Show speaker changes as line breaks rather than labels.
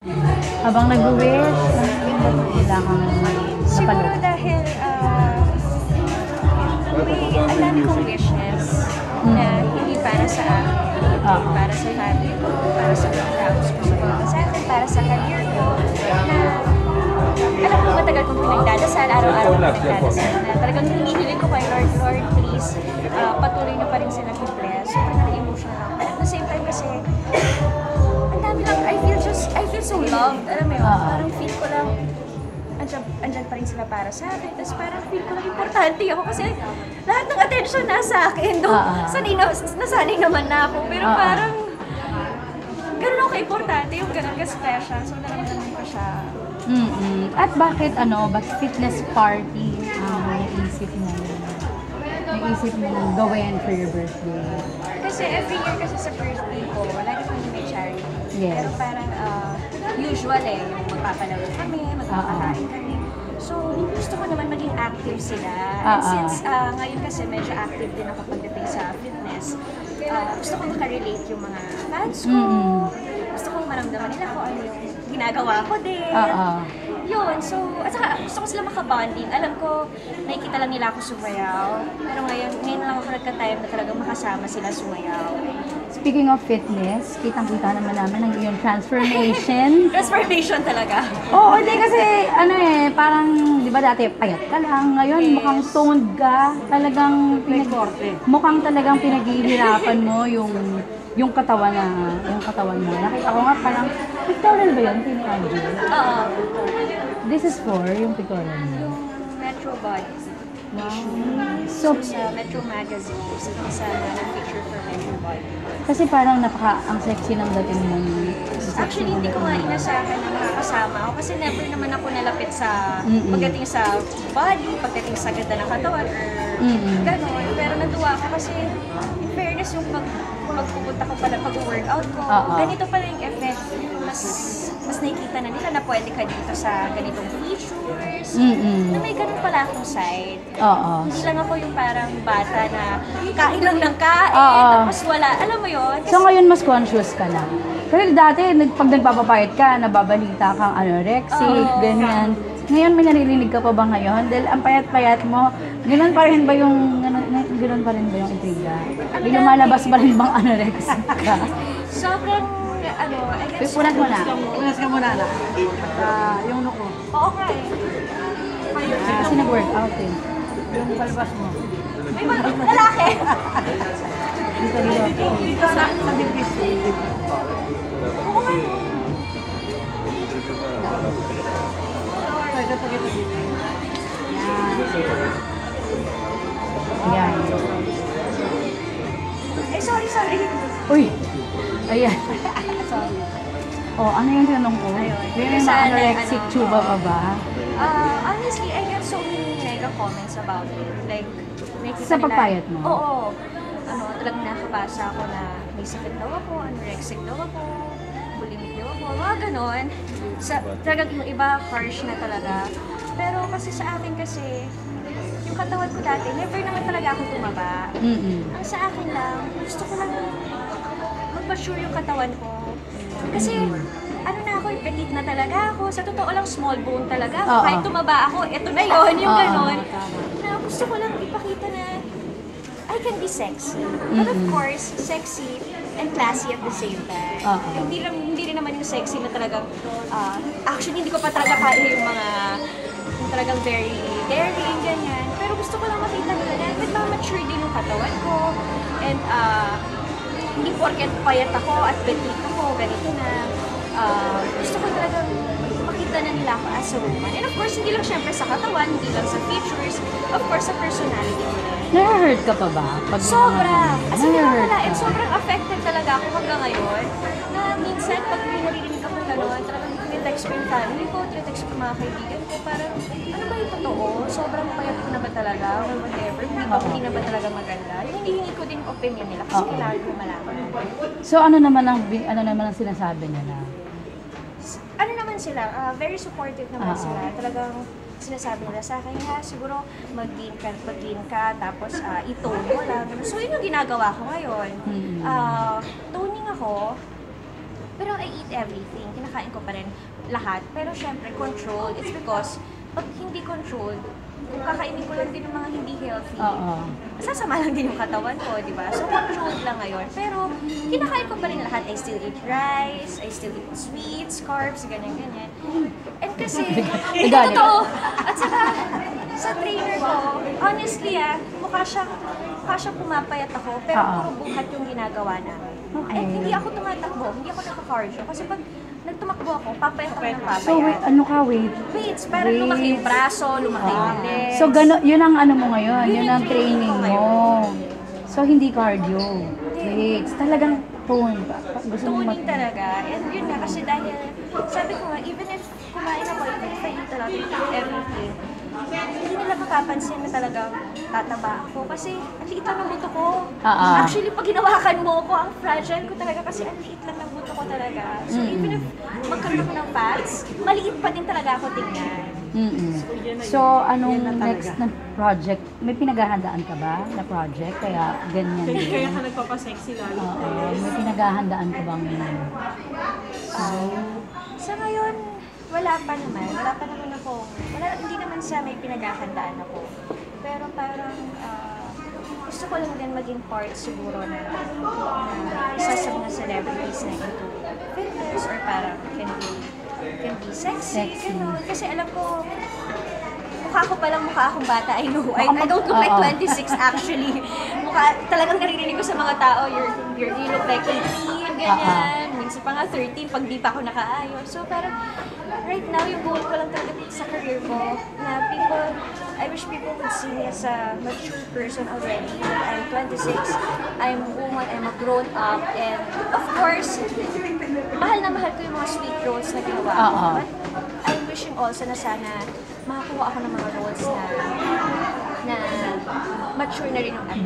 Habang nag-wish, kailangan
Siguro dahil ang dami kong wishes na hindi para sa akin, para sa family ko, para sa mga taos ko sa akin, para sa career ko, na alam ko matagal kong pinagdadasal, araw-araw kong pinagdadasal, na talagang hinihiling ko kay Lord, Lord, please, patuloy na pa rin sila i-bless. So, parang emotional ako. But at the same time kasi, ang dami lang, I feel so loved, alam mo yun, parang feel ko lang, andyan pa rin sila para sa akin. Tapos parang feel ko lang importante ako kasi lahat ng attention nasa akin. Nasanay naman na ako. Pero parang ganun ako importante, yung ganun ka-special. So naramdaman ko siya.
At bakit fitness party ang naisip mo gawin for your birthday?
Kasi every year kasi sa birthday ko, lagi kami may charity.
Yes.
Pero parang usual yung magpapalaro kami, magpapakain kami. So, gusto ko naman maging active sila. And since ngayon kasi medyo active din ako pagdating sa fitness, gusto ko makarelate yung mga fans ko. Gusto ko maramdaman nila kung ano yung ginagawa ko din. Yun, so, at saka gusto ko sila makabonding. Alam ko, nakikita lang nila ako sumayaw. Pero ngayon lang ako nagka-time na talagang makasama sila sumayaw.
Speaking of fitness, kitang-kita naman namin ang iyong transformation.
Transformation talaga.
Oo, hindi kasi parang, di ba dati payat ka lang, ngayon mukhang toned ka, talagang mukhang talagang pinaghihirapan mo yung katawan mo. Nakita ko nga parang, pictorial ba yun? Tini-Angel?
Oo.
This is for yung pictorial mo.
Yung Metro Body.
So,
Sa Metro Magazine, sa picture for Metro Body.
kasi parang ang sexy ng dating mo.
Actually, hindi ko nga inasahan na makakasama ako kasi never naman ako nalapit sa pagdating sa body, pagdating sa ganda ng katawan or gano'n. Pero natuwa ako kasi in fairness yung pagpupunta ko pala, pag-workout ko, ganito pala yung effect. Mas nakikita na nila na pwede ka dito sa ganitong features. Na may ganun pala akong side. Hindi lang ako yung parang bata na kain lang ng kain, tapos wala. Alam mo yun?
So ngayon mas conscious ka na. Kasi dati, pag nagpapapayat ka, nababalita kang anorexic, ganyan. Ngayon may naririnig ka pa ba ngayon? Dahil ang payat-payat mo, ganoon pa rin ba yung intriga? May lumalabas pa rin bang anorexic ka?
Sobrang, I guess...
Punas mo na.
Punas ka muna na. Yung nuko.
Oo nga eh.
Kasi nag-workout eh.
Yung palabas mo.
May mga lalaki.
Dito sa dipis.
Oo nga eh.
Ay, ito dito.
Yan.
Eh, sorry.
Uy! Ayan. Ano yung tanong ko? May mga anorexic chuba pa ba?
Honestly, I get so many negative comments about it. Like,
Sa pagpayat mo?
Oo. Talagang nakabasa ako na may sakit daw ako, anorexic daw ako, bulimic daw ako, mga ganon. Talagang yung iba, harsh na talaga. Pero kasi sa akin kasi, yung katawan ko dati, never naman talaga ako tumaba. Ang sa akin lang, gusto ko lang mag-mature yung katawan ko. Kasi, ako, petit na talaga ako. Sa totoo lang, small bone talaga ako. Kahit tumaba ako, eto na yon yung ganon. Na gusto ko lang ipakita na I can be sexy. But of course, sexy and classy at the same time. Hindi rin naman yung sexy na talagang, actually, hindi ko pa talaga kaya yung talagang very daring, ganyan. Pero gusto ko lang makita nila na nagmamature din yung katawan ko. And hindi porket payat ako at petit ako, ganito na. Gusto ko talagang makita na nila ako as a woman. And of course, hindi lang syempre sa katawan, hindi lang sa features, of course sa personality ko rin.
Na-hurt ka pa ba?
Sobra! As in,
Na-hurt
and sobrang affected talaga ako hanggang ngayon. Na minsan, pag may naririnig ako gano'n, talagang tinetext ko yung family ko, tinetext ko yung mga kaibigan ko, parang, ano ba yung totoo? Sobrang payat ko na ba talaga? Or whatever, hindi na ba talaga maganda? Yung hinihingi ko din yung opinion nila kasi kailangan ko malaman.
So ano naman ang sinasabi nila?
Ano naman sila, very supportive naman sila. Talagang sinasabi nila sa akin, siguro mag-gain ka, tapos i-tone mo lang. So yun yung ginagawa ko ngayon. Toning ako, Pero I eat everything. Kinakain ko pa rin lahat. Pero syempre, controlled. It's because, pag hindi controlled, kung kakainin ko lang din ng mga hindi healthy,
Oo.
sasama lang din yung katawan ko, di ba? So, controlled lang ngayon. Pero, kinakain ko pa rin lahat. I still eat rice, I still eat sweets, carbs, ganyan-ganyan. And kasi, ito
Nagalit.
totoo. At saka, sa trainer ko, honestly mukha siyang pumapayat ako, pero
Oo.
puro buhat yung ginagawa namin.
Okay.
At hindi ako tumatakbo, hindi ako nagka-cardio. Kasi pag nagtumakbo ako, papayat ako ng papayat.
So, wait, ano ka, wait?
Weights, parang lumaki yung braso, lumaki yung legs.
So, yun ang ano mo ngayon,
Yun
yun
yung
ang training
training ko
mo.
ngayon.
So, hindi cardio. Wait, talagang tone. Gusto mo
Tuning talaga. And yun nga, kasi dahil, sabi ko nga, even if kumain ako, even if I eat a lot of everything, hindi nila mapapansin na talagang tataba ako. Kasi ang liit lang ng buto ko. Actually, pag hinawakan mo ko, ang fragile ko talaga kasi ang liit lang ng buto ko talaga. So even if magkaroon ako ng fats, maliit pa din talaga ako tingnan.
So, anong next na project? May pinaghahandaan ka ba na project? Kaya ganyan din.
Kaya ka nagpapasexy lalo.
Oo, may pinaghahandaan ka bang
Sa ngayon, wala pa naman. Wala pa naman ako. Hindi naman sa may pinaghahandaan ako. Pero parang gusto ko lang din maging part siguro na isa sa mga celebrities na into fitness or parang can be sexy. Ganun. Kasi alam ko, mukha akong bata. I know. I don't look like 26 actually. Talagang naririnig ko sa mga tao, you look like 18, ganyan. Minsan pa nga 13 pag di pa ako nakaayos. So parang right now, yung goal ko lang talaga dito sa career ko na I wish people would see me as a mature person already. I'm 26, I'm a woman, I'm a grown up, and of course, mahal na mahal ko yung mga sweet roles na ginawa ko. But I'm wishing also na sana makakuha ako ng mga roles na mature na rin yung anak.